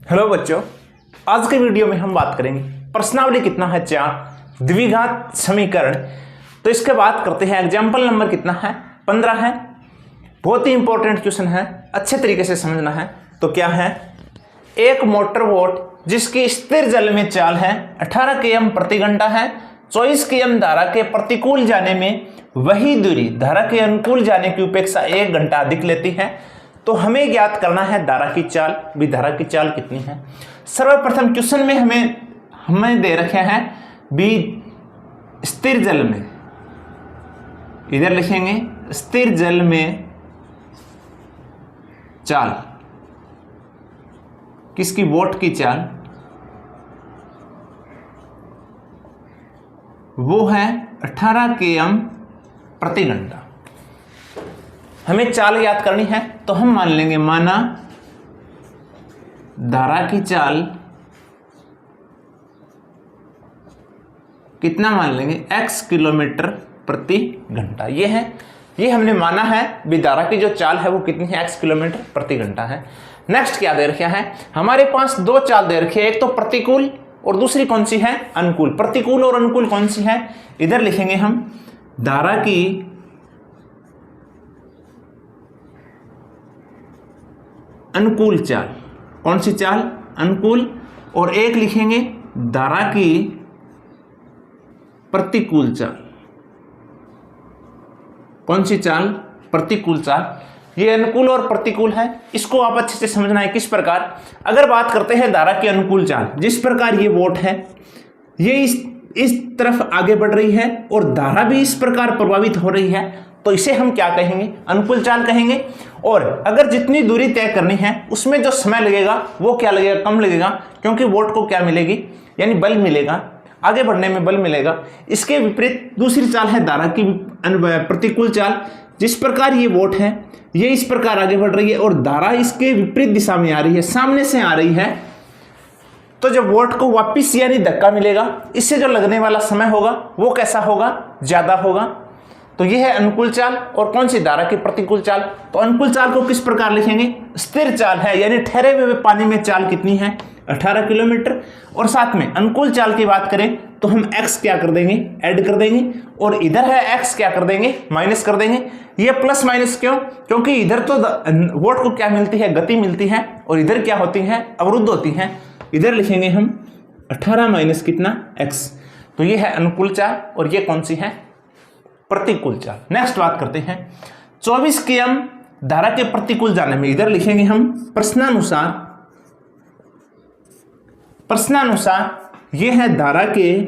Hello बच्चों, आज के वीडियो में हम बात करेंगे प्रश्नावली कितना है 4 द्विघात समीकरण। तो इसके बात करते हैं एग्जाम्पल नंबर कितना है 15 है। बहुत ही इंपॉर्टेंट क्वेश्चन है, अच्छे तरीके से समझना है। तो क्या है, एक मोटर बोट जिसकी स्थिर जल में चाल है 18 km प्रति घंटा है, 24 km धारा के प्रतिकूल जाने में वही दूरी धारा के अनुकूल जाने की अपेक्षा 1 घंटा अधिक लेती है। तो हमें ज्ञात करना है धारा की चाल। भी धारा की चाल कितनी है। सर्वप्रथम क्वेश्चन में हमें दे रखे हैं भी स्थिर जल में, इधर लिखेंगे स्थिर जल में चाल, किसकी, बोट की चाल, वो है 18 km प्रति घंटा। हमें चाल याद करनी है तो हम मान लेंगे, माना धारा की चाल कितना मान लेंगे, x किलोमीटर प्रति घंटा। ये हमने माना है भी धारा की जो चाल है वो कितनी है, x किलोमीटर प्रति घंटा है। नेक्स्ट क्या दे रखा है, हमारे पास दो चाल दे रखी है, एक तो प्रतिकूल और दूसरी कौन सी है, अनुकूल। प्रतिकूल और अनुकूल कौन सी है, इधर लिखेंगे हम धारा की अनुकूल चाल। कौन सी चाल, अनुकूल। और एक लिखेंगे धारा की प्रतिकूल चाल। कौन सी चाल, प्रतिकूल चाल। ये अनुकूल और प्रतिकूल है, इसको आप अच्छे से समझना है। किस प्रकार, अगर बात करते हैं धारा की अनुकूल चाल, जिस प्रकार ये बोट है ये इस तरफ आगे बढ़ रही है और धारा भी इस प्रकार प्रभावित हो रही है, तो इसे हम क्या कहेंगे, अनुकूल चाल कहेंगे। और अगर जितनी दूरी तय करनी है उसमें जो समय लगेगा वो क्या लगेगा, कम लगेगा, क्योंकि बोट को क्या मिलेगी, यानी बल मिलेगा, आगे बढ़ने में बल मिलेगा। इसके विपरीत दूसरी चाल है धारा की प्रतिकूल चाल। जिस प्रकार ये बोट है ये इस प्रकार आगे बढ़ रही है और धारा इसके विपरीत दिशा में आ रही है, सामने से आ रही है, तो जब बोट को वापिस यानी धक्का मिलेगा, इससे जो लगने वाला समय होगा वो कैसा होगा, ज्यादा होगा। तो यह है अनुकूल चाल। और कौन सी, धारा की प्रतिकूल चाल। तो अनुकूल चाल को किस प्रकार लिखेंगे, स्थिर चाल है, यानी ठहरे हुए पानी में चाल कितनी है, 18 किलोमीटर। और साथ में अनुकूल चाल की बात करें तो हम x क्या कर देंगे, ऐड कर देंगे, और इधर है x क्या कर देंगे, माइनस कर देंगे। ये प्लस माइनस क्यों, क्योंकि इधर तो बोट को क्या मिलती है, गति मिलती है, और इधर क्या होती है, अवरुद्ध होती है। इधर लिखेंगे हम 18 माइनस कितना, x। तो ये है अनुकूल चाल और ये कौन सी है, प्रतिकूल चाल। नेक्स्ट बात करते हैं 24 km धारा के प्रतिकूल जाने में, इधर लिखेंगे हम प्रश्नानुसार ये है धारा के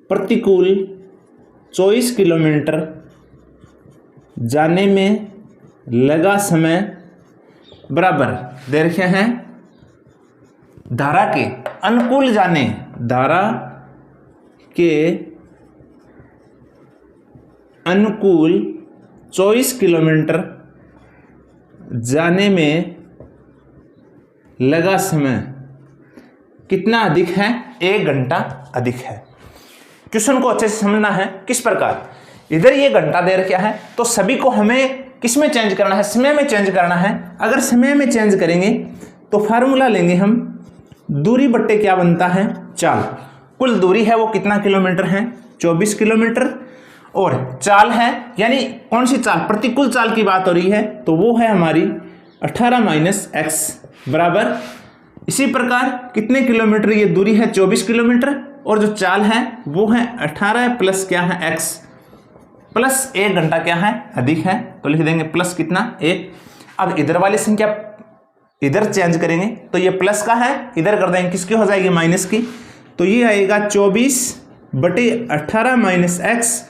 प्रतिकूल 24 किलोमीटर जाने में लगा समय बराबर दे रखे हैं धारा के अनुकूल जाने, धारा के अनुकूल 24 किलोमीटर जाने में लगा समय कितना अधिक है, 1 घंटा अधिक है। क्वेश्चन को अच्छे से समझना है। किस प्रकार, इधर ये घंटा दे रखा है तो सभी को हमें किस में चेंज करना है, समय में चेंज करना है। अगर समय में चेंज करेंगे तो फार्मूला लेंगे हम, दूरी बट्टे क्या बनता है, चाल। कुल दूरी है वो कितना किलोमीटर है, 24 किलोमीटर। और चाल है, यानी कौन सी चाल, प्रतिकूल चाल की बात हो रही है, तो वो है हमारी 18 माइनस x बराबर। इसी प्रकार कितने किलोमीटर ये दूरी है, 24 किलोमीटर, और जो चाल है वो है 18 प्लस क्या है, x प्लस 1 घंटा क्या है, अधिक है, तो लिख देंगे प्लस कितना, 1। अब इधर वाली संख्या इधर चेंज करेंगे तो ये प्लस का है, इधर कर देंगे किसकी हो जाएगी, माइनस की। तो ये आएगा 24/18 माइनस x,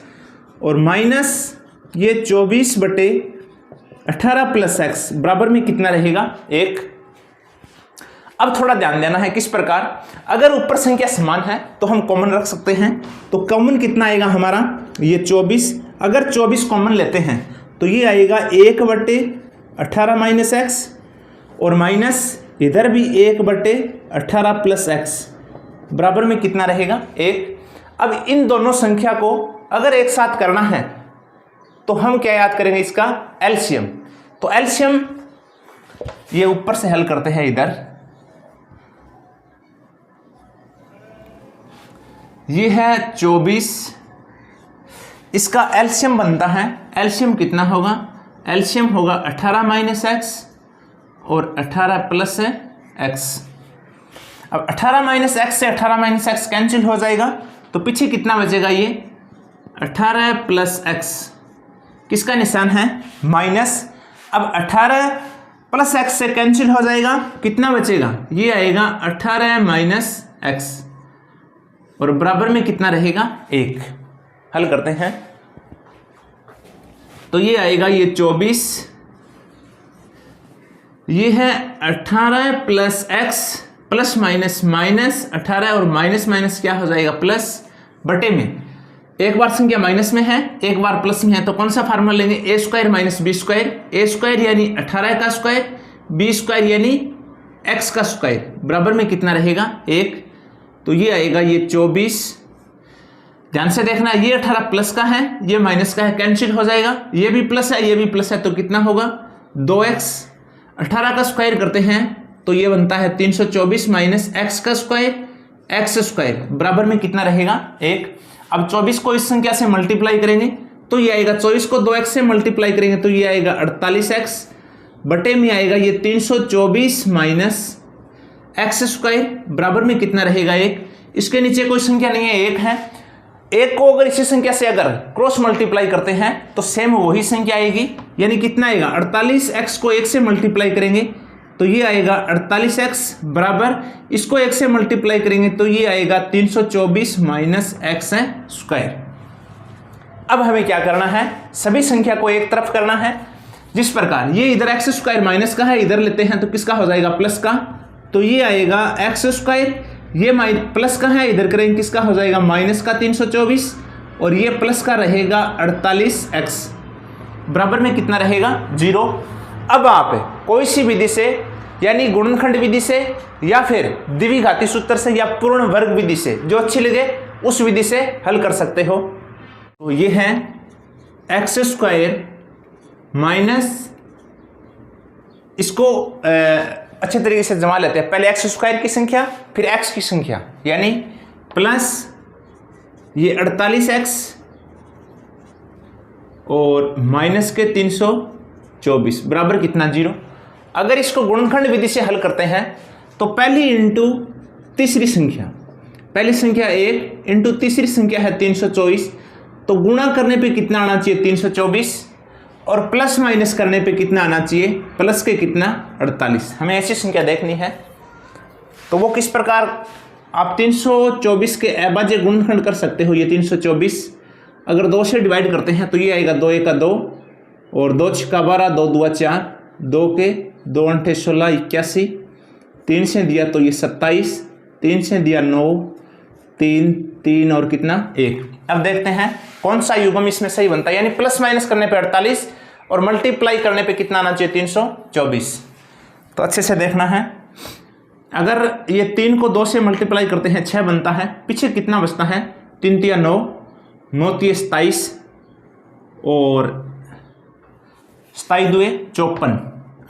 और माइनस ये 24/18 प्लस x बराबर में कितना रहेगा, 1। अब थोड़ा ध्यान देना है। किस प्रकार, अगर ऊपर संख्या समान है तो हम कॉमन रख सकते हैं। तो कॉमन कितना आएगा हमारा, ये 24। अगर 24 कॉमन लेते हैं तो ये आएगा 1/18 माइनस x, और माइनस इधर भी 1/18 प्लस x बराबर में कितना रहेगा, 1। अब इन दोनों संख्या को अगर एक साथ करना है तो हम क्या याद करेंगे, इसका एलसीएम। तो एलसीएम ये ऊपर से हल करते हैं इधर, ये है 24, इसका एलसीएम बनता है, एलसीएम कितना होगा, एलसीएम होगा 18 माइनस एक्स और 18 प्लस एक्स। अब 18 माइनस एक्स से 18 माइनस एक्स कैंसिल हो जाएगा, तो पीछे कितना बचेगा, ये 18 प्लस एक्स, किसका निशान है, माइनस। अब 18 प्लस एक्स से कैंसिल हो जाएगा, कितना बचेगा, ये आएगा 18 माइनस एक्स और बराबर में कितना रहेगा, 1। हल करते हैं, तो ये आएगा ये 24, ये है 18 plus x plus minus minus 18 और माइनस माइनस क्या हो जाएगा, प्लस, बटे में एक बार संख्या माइनस में है, एक बार प्लस में है, तो कौन सा फार्मूला लेंगे, ए स्क्वायर माइनस बी स्क्वायर, ए स्क्वायर यानी 18 का स्क्वायर, बी स्क्वायर यानी एक्स का स्क्वायर, बराबर में कितना रहेगा, 1। तो ये आएगा ये 24, ध्यान से देखना, ये 18 प्लस का है, ये माइनस का है, कैंसिल हो जाएगा, ये भी प्लस है, ये भी प्लस है, तो कितना होगा, 2x। 18 का स्क्वायर करते हैं तो ये बनता है 324 माइनस एक्स का स्क्वायर, एक्स स्क्वायर, बराबर में कितना रहेगा, 1। अब 24 को इस संख्या से मल्टीप्लाई करेंगे तो ये आएगा, 24 को 2x से मल्टीप्लाई करेंगे तो ये आएगा 48x, बटे में आएगा ये 324 माइनस एक्स स्क्वायर, बराबर में कितना रहेगा, 1। इसके नीचे कोई संख्या नहीं है, 1 है। 1 को अगर इसी संख्या से अगर क्रॉस मल्टीप्लाई करते हैं तो सेम वही संख्या आएगी, यानी कितना आएगा, 48x को 1 से मल्टीप्लाई करेंगे तो ये आएगा 48x, बराबर इसको 1 से मल्टीप्लाई करेंगे तो ये आएगा 324 माइनस एक्स स्क्वायर। अब हमें क्या करना है, सभी संख्या को एक तरफ करना है, जिस प्रकार ये इधर एक्स स्क्वायर माइनस का है, इधर लेते हैं तो किसका हो जाएगा, प्लस का, तो ये आएगा एक्स स्क्वायर, ये प्लस का है, इधर करेंगे किसका हो जाएगा, माइनस का 324, और ये प्लस का रहेगा 48x, बराबर में कितना रहेगा, 0। अब आप कोई सी विधि से, यानी गुणनखंड विधि से या फिर द्विघाती सूत्र से या पूर्ण वर्ग विधि से, जो अच्छी लगे उस विधि से हल कर सकते हो। तो ये है एक्स स्क्वायर माइनस, इसको अच्छे तरीके से जमा लेते हैं, पहले एक्स स्क्वायर की संख्या फिर एक्स की संख्या, यानी प्लस ये 48x और माइनस के 324, बराबर कितना, 0। अगर इसको गुणनखंड विधि से हल करते हैं तो पहली इंटू तीसरी संख्या, पहली संख्या 1 इंटू तीसरी संख्या है 324, तो गुणा करने पे कितना आना चाहिए, 324, और प्लस माइनस करने पे कितना आना चाहिए, प्लस के कितना, 48। हमें ऐसी संख्या देखनी है, तो वो किस प्रकार आप 324 के अभाज्य गुणनखंड कर सकते हो। ये 324 अगर 2 से डिवाइड करते हैं तो ये आएगा 2 1 2 और 2 6 12, 2 2 4, 2 के 2 8 16 81, 3 से दिया तो ये 27, 3 से दिया 9, 3 3 और कितना, 1। अब देखते हैं कौन सा युग्म इसमें सही बनता है, यानी प्लस माइनस करने पे 48 और मल्टीप्लाई करने पे कितना आना चाहिए, 324। तो अच्छे से देखना है, अगर ये 3 को 2 से मल्टीप्लाई करते हैं 6 बनता है, पीछे कितना बचता है, 3 3 9, 9 3 27 और 27 2 54।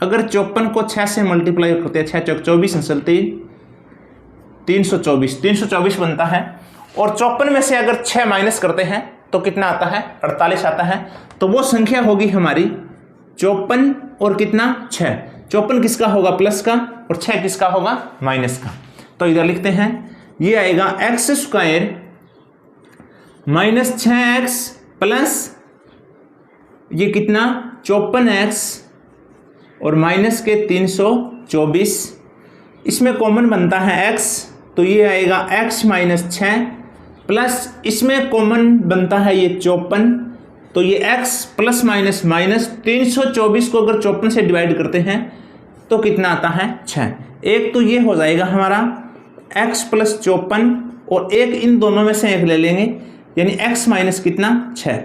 अगर 54 को 6 से मल्टीप्लाई करते हैं, 6 चौक 24 अंसल 324 बनता है, और 54 में से अगर 6 माइनस करते हैं तो कितना आता है, 48 आता है। तो वो संख्या होगी हमारी 54 और कितना, 6। 54 किसका होगा, प्लस का, और 6 किसका होगा, माइनस का। तो इधर लिखते हैं, ये आएगा x square minus 6x plus ये कितना, 54x और माइनस के 324। इसमें कॉमन बनता है x, तो ये आएगा x माइनस 6 प्लस इसमें कॉमन बनता है ये 54, तो ये x प्लस माइनस माइनस 324 को अगर 54 से डिवाइड करते हैं तो कितना आता है, 6। एक तो ये हो जाएगा हमारा x प्लस 54 और एक इन दोनों में से एक ले लेंगे, यानी x माइनस कितना, 6।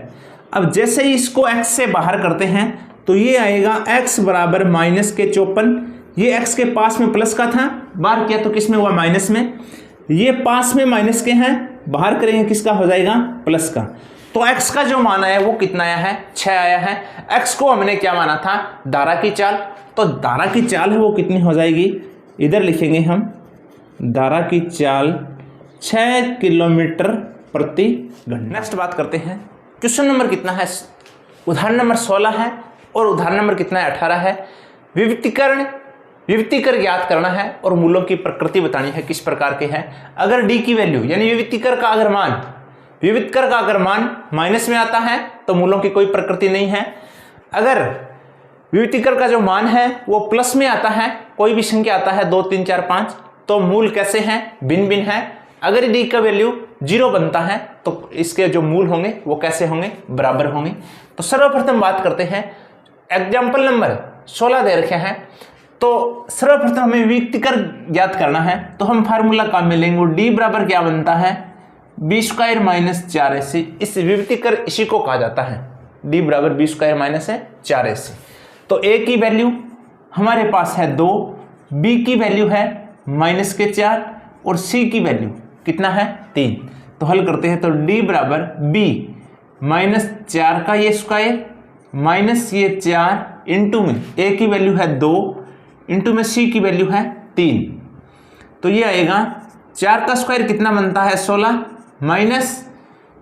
अब जैसे ही इसको x से बाहर करते हैं तो ये आएगा x बराबर माइनस के 54। ये x के पास में प्लस का था, बाहर किया तो किस में हुआ, माइनस में। ये पास में माइनस के हैं, बाहर करेंगे किसका हो जाएगा, प्लस का। तो तो x का जो मान आया वो कितना आया है, 6 आया है। x को हमने क्या माना था, धारा की चाल, तो धारा की चाल है वो कितनी हो जाएगी, इधर लिखेंगे हम धारा की चाल 6 किलोमीटर प्रति घंटा। नेक्स्ट बात करते हैं, क्वेश्चन नंबर कितना है, उदाहरण नंबर 16 है और उदाहरण नंबर कितना है, 18 है। विवितीकर ज्ञात करना है और मूलों की प्रकृति बतानी है, किस प्रकार के हैं। अगर d की वैल्यू यानी विवितीकर का अगर मान माइनस में आता है तो मूलों की कोई प्रकृति नहीं है। अगर विवितीकर का जो मान है वो प्लस में आता है, कोई भी संख्या आता है 2 3 4 5, तो मूल कैसे हैं, भिन्न भिन्न है। अगर d का वैल्यू 0 बनता है तो इसके जो मूल होंगे वो कैसे होंगे, बराबर होंगे। तो सर्वप्रथम बात करते हैं, एग्जाम्पल नंबर 16 दे रखे हैं, तो सर्वप्रथम हमें विवितीकर ज्ञात करना है, तो हम फार्मूला काम में लेंगे। d बराबर क्या बनता है, b² - 4ac। इस विवितीकर इसी को कहा जाता है, d बराबर b² - 4ac। तो a की वैल्यू हमारे पास है 2, b की वैल्यू है -4 और c की वैल्यू कितना है, 3। तो हल करते हैं, तो d बराबर b -4 का ये स्क्वायर माइनस ये 4 इंटू में a की वैल्यू है 2 इंटू में c की वैल्यू है 3। तो ये आएगा 4 का स्क्वायर कितना बनता है, 16 माइनस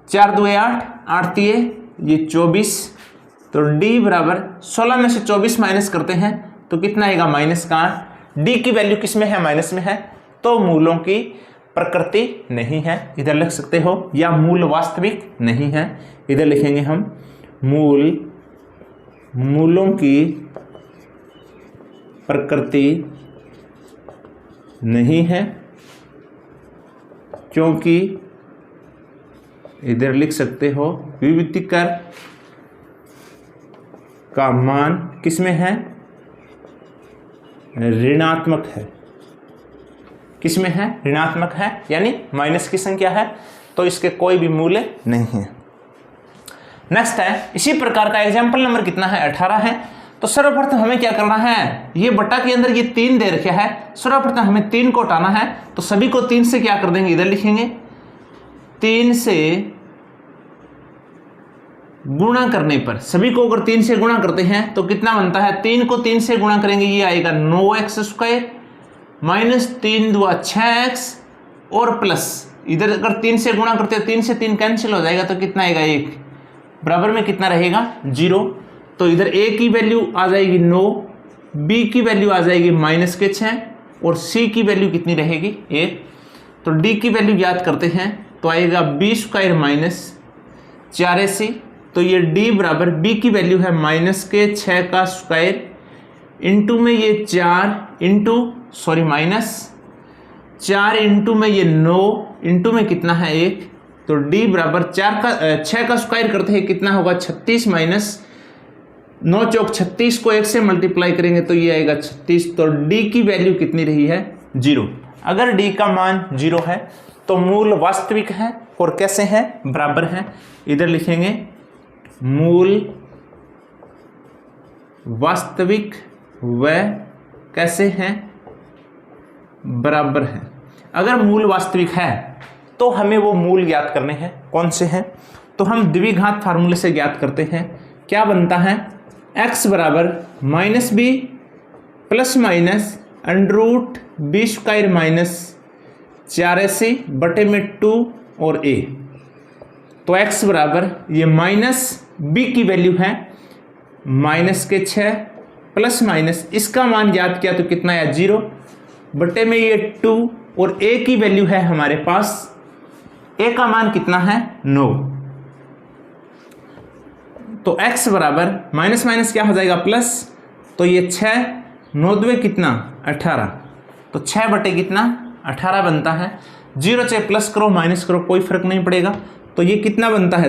4 2 8 8 3 ये 24। तो d बराबर 16 में से 24 माइनस करते हैं तो कितना आएगा, -8। d की वैल्यू किस में है, माइनस में है, तो मूलों की प्रकृति नहीं है, इधर लिख सकते हो, या मूल वास्तविक नहीं है, इधर लिखेंगे हम मूलों की प्रकृति नहीं है, क्योंकि इधर लिख सकते हो विवितीकर का मान किसमें है, ऋणात्मक है। किसमें है, ऋणात्मक है, यानी माइनस की संख्या है, तो इसके कोई भी मूल्य नहीं है। नेक्स्ट है, इसी प्रकार का एग्जाम्पल नंबर कितना है, 18 है। तो सर्वप्रथम हमें क्या करना है, ये बटा के अंदर ये 3 दे रखा है, सर्वप्रथम हमें 3 को हटाना है, तो सभी को 3 से क्या कर देंगे, इधर लिखेंगे 3 से गुणा करने पर, सभी को अगर 3 से गुणा करते हैं तो कितना बनता है, 3 को 3 से गुणा करेंगे ये आएगा 9x² माइनस 3 2 6x और प्लस इधर अगर 3 से गुणा करते हैं 3 से 3 कैंसिल हो जाएगा, तो कितना आएगा 1, बराबर में कितना रहेगा 0। तो इधर a की वैल्यू आ जाएगी 9, b की वैल्यू आ जाएगी -6 और c की वैल्यू कितनी रहेगी 1। तो d की वैल्यू याद करते हैं तो आएगा b² - 4ac। तो ये d बराबर b की वैल्यू है -6 का स्क्वायर इंटू में ये 4 इंटू में ये 9 इंटू में कितना है 1। तो d बराबर 6 का स्क्वायर करते हैं कितना होगा 36 माइनस 9 चौक 36 को 1 से मल्टीप्लाई करेंगे तो ये आएगा 36। तो d की वैल्यू कितनी रही है 0। अगर d का मान 0 है तो मूल वास्तविक है और कैसे है, बराबर है। इधर लिखेंगे मूल वास्तविक व कैसे हैं, बराबर है। अगर मूल वास्तविक है तो हमें वो मूल ज्ञात करने हैं, कौन से हैं, तो हम द्विघात फार्मूले से ज्ञात करते हैं। क्या बनता है, x बराबर -b plus minus √b² - 4ac बटे में 2 और a। तो x बराबर ये b की वैल्यू है -6 प्लस माइनस इसका मान ज्ञात किया तो कितना आया 0 बटे में ये 2 और a की वैल्यू है हमारे पास, a का मान कितना है 9। तो x बराबर माइनस क्या हो जाएगा प्लस, तो ये 6 9 2 कितना 18, तो 6 बटे कितना 18 बनता है। 0 से प्लस करो माइनस करो कोई फर्क नहीं पड़ेगा। तो ये कितना बनता है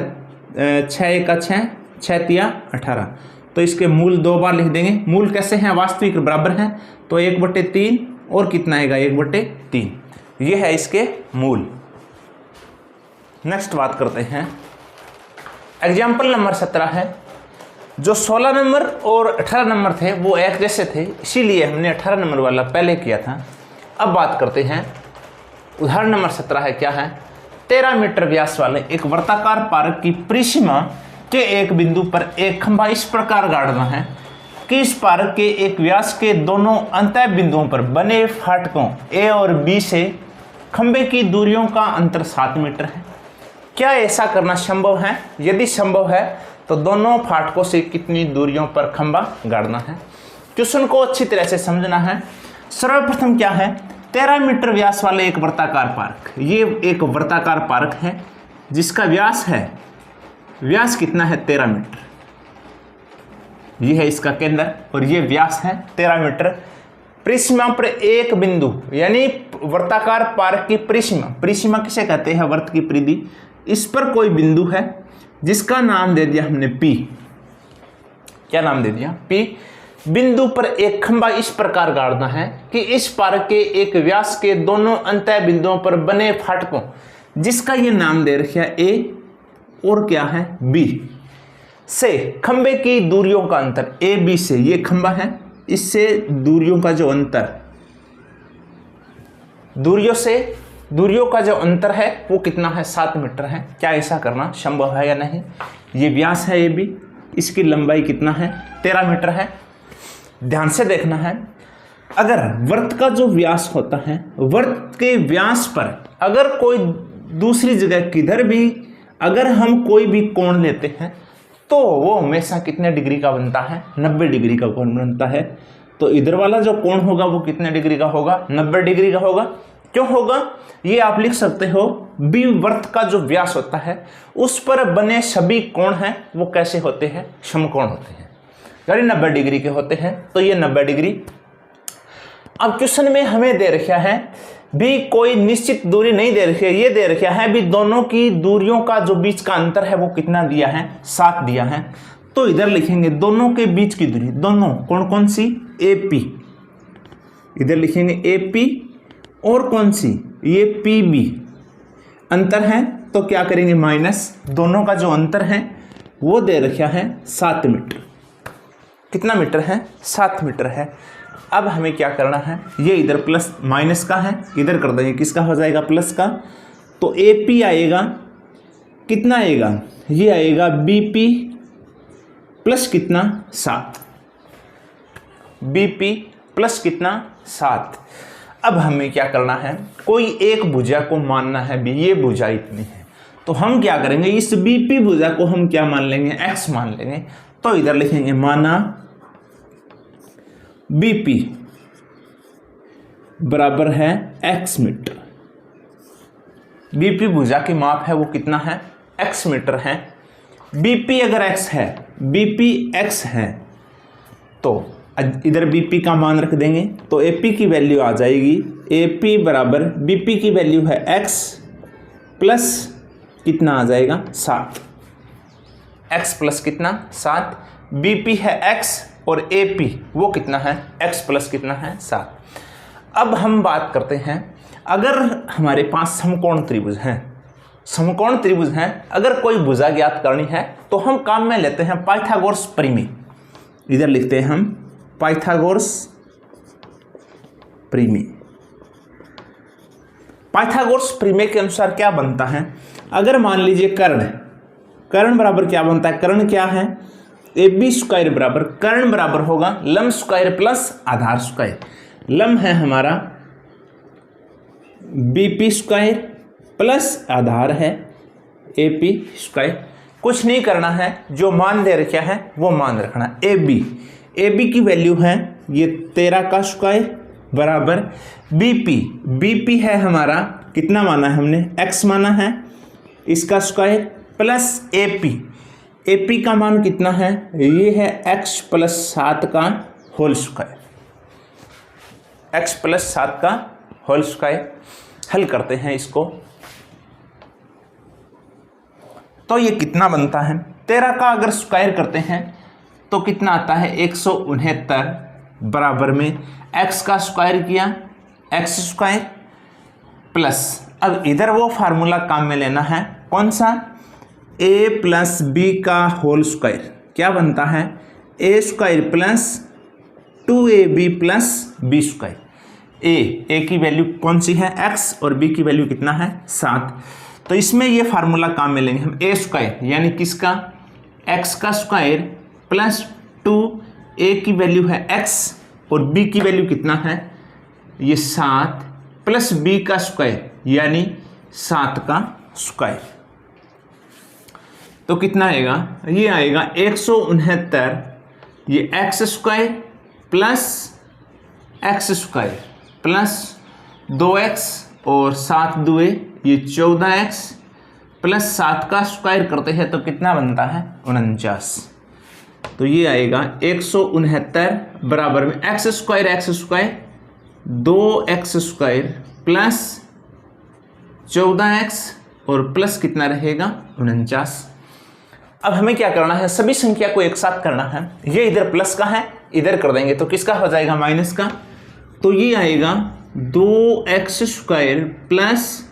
6 1 6 6 3 18। तो इसके मूल 2 बार लिख देंगे। मूल कैसे हैं, वास्तविक बराबर हैं, तो 1/3 और कितना आएगा 1/3। ये है इसके मूल। नेक्स्ट बात करते हैं, एग्जाम्पल नंबर 17 है। जो 16 नंबर और 18 नंबर थे वो एक जैसे थे, इसीलिए हमने 18 नंबर वाला पहले किया था। अब बात करते हैं उदाहरण नंबर 17 है, क्या है, 13 मीटर व्यास वाले एक वर्ताकार पार्क की परिसीमा के एक बिंदु पर एक खंभा इस प्रकार गाड़ना है कि इस पार्क के एक व्यास के दोनों अंतः बिंदुओं पर बने फाटकों ए और बी से खंभे की दूरियों का अंतर 7 मीटर है। क्या ऐसा करना संभव है? यदि संभव है तो दोनों फाटकों से कितनी दूरियों पर खंभा गाड़ना है? क्वेश्चन को अच्छी तरह से समझना है। सर्वप्रथम क्या है, 13 मीटर व्यास वाले एक वर्ताकार पार्क, ये एक वर्ताकार पार्क है जिसका व्यास है, व्यास कितना है 13 मीटर, ये है इसका केंद्र और ये व्यास है 13 मीटर। परिसीमा पर एक बिंदु, यानी वर्ताकार पार्क की परिसीमा, परिसीमा किसे कहते हैं? वर्त की परिधि। इस पर कोई बिंदु है जिसका नाम दे दिया हमने P। क्या नाम दे दिया? P। बिंदु पर एक खंभा इस प्रकार गाड़ना है कि इस पार्क के एक व्यास के दोनों अंतः बिंदुओं पर बने फाटकों, जिसका ये नाम दे रखा है A और क्या है B, से खंभे की दूरियों का अंतर, ए बी से, ये खंभा है, इससे दूरियों का जो अंतर, दूरियों का जो अंतर है वो कितना है? 7 मीटर है। क्या ऐसा करना संभव है या नहीं? ये व्यास है ए बी, इसकी लंबाई कितना है? 13 मीटर है। ध्यान से देखना है, अगर वर्त का जो व्यास होता है, वर्त के व्यास पर अगर कोई दूसरी जगह किधर भी अगर हम कोई भी कोण लेते हैं तो वो हमेशा कितने डिग्री का बनता है? 90 डिग्री का कोण बनता है। तो इधर वाला जो कोण होगा वो कितने डिग्री का होगा? 90 डिग्री का होगा। क्यों होगा? ये आप लिख सकते हो, बी वर्त का जो व्यास होता है उस पर बने सभी कोण हैं वो कैसे होते हैं? समकोण होते हैं, यानी 90 डिग्री के होते हैं। तो ये 90 डिग्री। अब क्वेश्चन में हमें दे रखा है भी कोई निश्चित दूरी नहीं दे रखी है, ये दे रखा है भी दोनों की दूरियों का जो बीच का अंतर है वो कितना दिया है? 7 दिया है। तो इधर लिखेंगे दोनों के बीच की दूरी, दोनों कौन कौन सी? AP, इधर लिखेंगे AP, और कौन सी? ये PB। अंतर है तो क्या करेंगे? माइनस, दोनों का जो अंतर है वो दे रखा है 7 मीटर। कितना मीटर है? 7 मीटर है। अब हमें क्या करना है, ये इधर प्लस माइनस का है, इधर कर देंगे किसका हो जाएगा? प्लस का। तो AP आएगा, कितना आएगा? ये आएगा BP प्लस कितना? 7। BP प्लस कितना? 7। अब हमें क्या करना है, कोई एक भुजा को मानना है भी, ये भुजा इतनी है, तो हम क्या करेंगे, इस BP भुजा को हम क्या मान लेंगे? X मान लेंगे। तो इधर लिखेंगे माना BP बराबर है X मीटर। BP भुजा की माप है वो कितना है? X मीटर है। BP अगर X है, BP X है, तो इधर BP का मान रख देंगे तो AP की वैल्यू आ जाएगी, AP बराबर BP की वैल्यू है X प्लस कितना आ जाएगा? 7। X प्लस कितना? 7। BP है X और AP वो कितना है? X प्लस कितना है? 7। अब हम बात करते हैं, अगर हमारे पास समकोण त्रिभुज हैं, समकोण त्रिभुज हैं, अगर कोई भुजा ज्ञात करनी है तो हम काम में लेते हैं पाइथागोरस परिमेय। इधर लिखते हैं हम पाइथागोरस परिमेय। पाइथागोरस परिमेय के अनुसार क्या बनता है, अगर मान लीजिए कर्ण बराबर क्या बनता है? कर्ण क्या है? AB स्क्वायर बराबर, कर्ण बराबर होगा लंब स्क्वायर प्लस आधार स्क्वायर। लंब है हमारा BP स्क्वायर प्लस आधार है AP स्क्वायर। कुछ नहीं करना है, जो मान दे रखा है वो मान रखना। AB की वैल्यू है ये 13 का स्क्वायर बराबर BP है हमारा, कितना माना है हमने? X माना है, इसका स्क्वायर प्लस AP का मान कितना है? ये है X प्लस 7 का होल स्क्वायर, X प्लस 7 का होल स्क्वायर। हल करते हैं इसको, तो ये कितना बनता है? 13 का अगर स्क्वायर करते हैं तो कितना आता है? 169 बराबर में x का स्क्वायर किया, x स्क्वायर प्लस, अब इधर वो फार्मूला काम में लेना है, कौन सा? a प्लस बी का होल स्क्वायर। क्या बनता है? a square plus 2ab plus B square. a की वैल्यू कौन सी है? x, और b की वैल्यू कितना है? 7। तो इसमें ये फार्मूला काम में लेंगे हम, ए स्क्वायर यानी किसका, एक्स का स्क्वायर प्लस 2, ए की वैल्यू है एक्स और बी की वैल्यू कितना है, ये 7 प्लस बी का स्क्वायर यानी 7 का स्क्वायर। तो कितना आएगा, ये आएगा 169, ये x square plus x square plus 2x और 7 दुए ये 14x प्लस 7 का स्क्वायर करते हैं तो कितना बनता है 49। तो ये आएगा 169 बराबर में x square 2x square plus 14x और प्लस कितना रहेगा 49। अब हमें क्या करना है, सभी संख्या को एक साथ करना है। ये इधर प्लस का है, इधर कर देंगे तो किसका हो जाएगा माइनस का। तो ये आएगा 2x स्क्वायर प्लस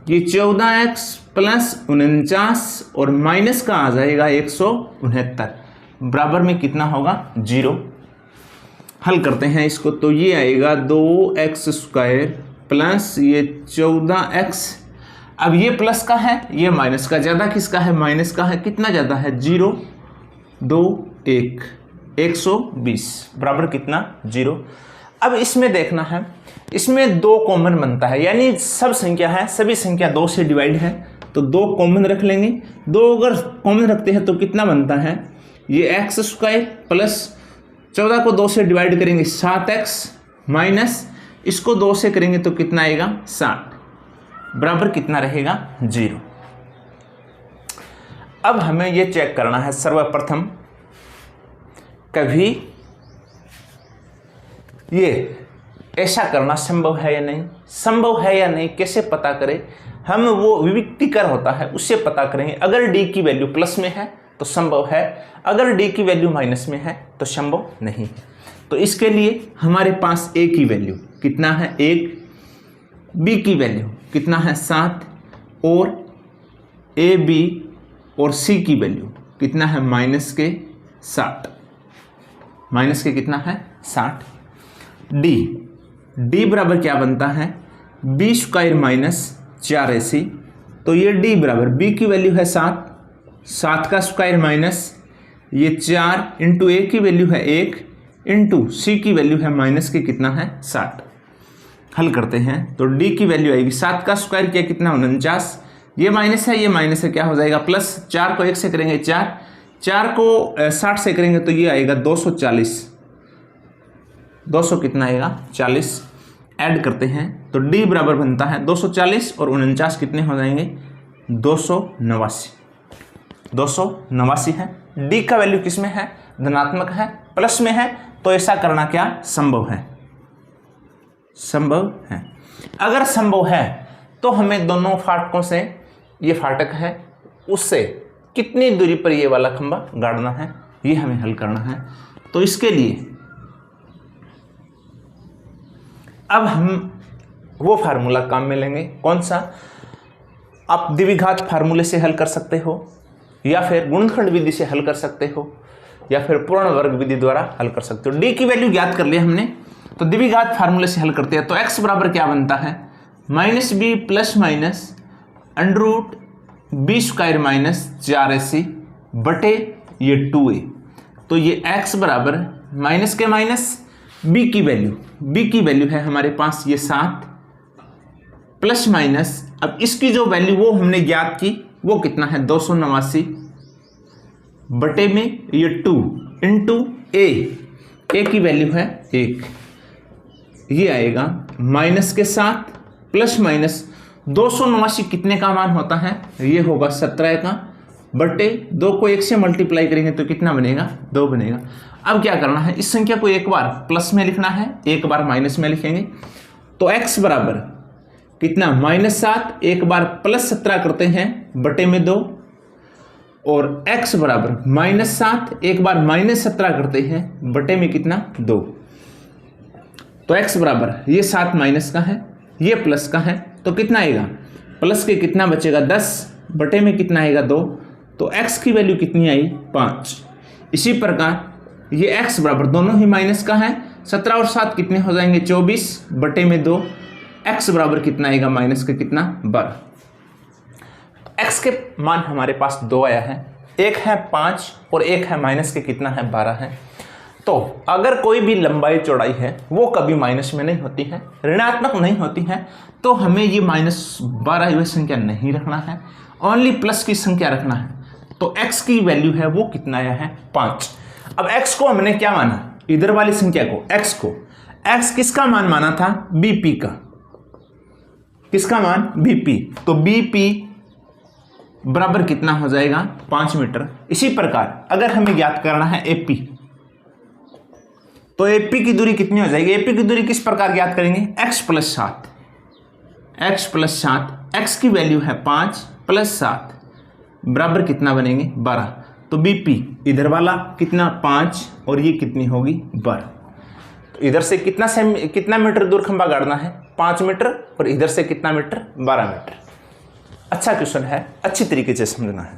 ये 14x प्लस 49 और माइनस का आ जाएगा 169 बराबर में कितना होगा 0। हल करते हैं इसको, तो ये आएगा 2x स्क्वायर प्लस ये 14x, अब ये प्लस का है ये माइनस का, ज़्यादा किसका है माइनस का है, कितना ज़्यादा है 0 2 1 120 बराबर कितना 0। अब इसमें देखना है, इसमें 2 कॉमन बनता है यानी सब संख्या है, सभी संख्या 2 से डिवाइड है तो 2 कॉमन रख लेंगे। 2 अगर कॉमन रखते हैं तो कितना बनता है, ये एक्स स्क्वायर प्लस 14 को 2 से डिवाइड करेंगे 7x माइनस इसको 2 से करेंगे तो कितना आएगा 60 बराबर कितना रहेगा 0। अब हमें यह चेक करना है सर्वप्रथम, कभी ये ऐसा करना संभव है या नहीं, संभव है या नहीं कैसे पता करें, हम वो विविक्तिकर होता है उससे पता करेंगे। अगर d की वैल्यू प्लस में है तो संभव है, अगर d की वैल्यू माइनस में है तो संभव नहीं है। तो इसके लिए हमारे पास a की वैल्यू कितना है 1, b की वैल्यू कितना है 7 और ए बी और सी की वैल्यू कितना है माइनस के 60, माइनस के कितना है 60। डी बराबर क्या बनता है बी स्क्वायर माइनस 4ac, तो ये डी बराबर बी की वैल्यू है 7 का स्क्वायर माइनस ये 4 इंटू ए की वैल्यू है 1 इंटू सी की वैल्यू है माइनस के कितना है 60। हल करते हैं तो d की वैल्यू आएगी 7 का स्क्वायर किया कितना 49, ये माइनस है क्या हो जाएगा प्लस, 4 को 1 से करेंगे 4 को 60 से करेंगे तो ये आएगा 240, 200 कितना आएगा 40। ऐड करते हैं तो d बराबर बनता है 240 और 49 कितने हो जाएंगे 289 है। d का वैल्यू किस में है धनात्मक है, प्लस में है, तो ऐसा करना क्या संभव है, संभव है। अगर संभव है तो हमें दोनों फाटकों से, ये फाटक है उससे कितनी दूरी पर ये वाला खंभा गाड़ना है, ये हमें हल करना है। तो इसके लिए अब हम वो फार्मूला काम में लेंगे, कौन सा, आप द्विघात फार्मूले से हल कर सकते हो या फिर गुणनखंड विधि से हल कर सकते हो या फिर पूर्ण वर्ग विधि द्वारा हल कर सकते हो। d की वैल्यू ज्ञात कर लिया हमने, तो द्विघात फार्मूले से हल करते हैं तो x बराबर क्या बनता है minus B plus minus under root B square minus 4ac बटे ये 2a। तो ये x बराबर माइनस के माइनस b की वैल्यू है हमारे पास ये 7 प्लस माइनस, अब इसकी जो वैल्यू वो हमने ज्ञात की वो कितना है 289 बटे में ये 2 इंटू ए की वैल्यू है 1, ये आएगा माइनस के 7 प्लस माइनस 289 कितने का मान होता है, ये होगा 17 का बटे 2 को 1 से मल्टीप्लाई करेंगे तो कितना बनेगा 2 बनेगा। अब क्या करना है, इस संख्या को एक बार प्लस में लिखना है एक बार माइनस में लिखेंगे। तो x बराबर कितना -7 एक बार प्लस 17 करते हैं बटे में 2 और x बराबर -7 एक बार -17 करते हैं बटे में कितना 2। तो x बराबर ये 7 माइनस का है ये प्लस का है तो कितना आएगा प्लस के कितना बचेगा 10 बटे में कितना आएगा 2। तो x की वैल्यू कितनी आई 5। इसी प्रकार ये x बराबर दोनों ही माइनस का है 17 और 7 कितने हो जाएंगे 24 बटे में 2, x बराबर कितना आएगा माइनस का कितना 12। x के मान हमारे पास दो आया है, एक है 5 और एक है माइनस के कितना है 12 है। तो अगर कोई भी लंबाई चौड़ाई है वो कभी माइनस में नहीं होती है, ऋणात्मक नहीं होती है, तो हमें ये -12 यह संख्या नहीं रखना है, ओनली प्लस की संख्या रखना है। तो x की वैल्यू है वो कितना आया है 5। अब x को हमने क्या माना, इधर वाली संख्या को x किसका मान माना था, bp का, किसका मान bp, तो bp बराबर कितना हो जाएगा 5 मीटर। इसी प्रकार अगर हमें ज्ञात करना है AP, तो AP की दूरी कितनी हो जाएगी, AP की दूरी किस प्रकार ज्ञात करेंगे, x + 7, x की वैल्यू है 5 + 7 बराबर कितना बनेंगे 12। तो BP इधर वाला कितना 5 और ये कितनी होगी 12। तो इधर से कितना मीटर दूर खंभा गाड़ना है 5 मीटर और इधर से कितना मीटर 12 मीटर। अच्छा क्वेश्चन है, अच्छी तरीके से समझना है।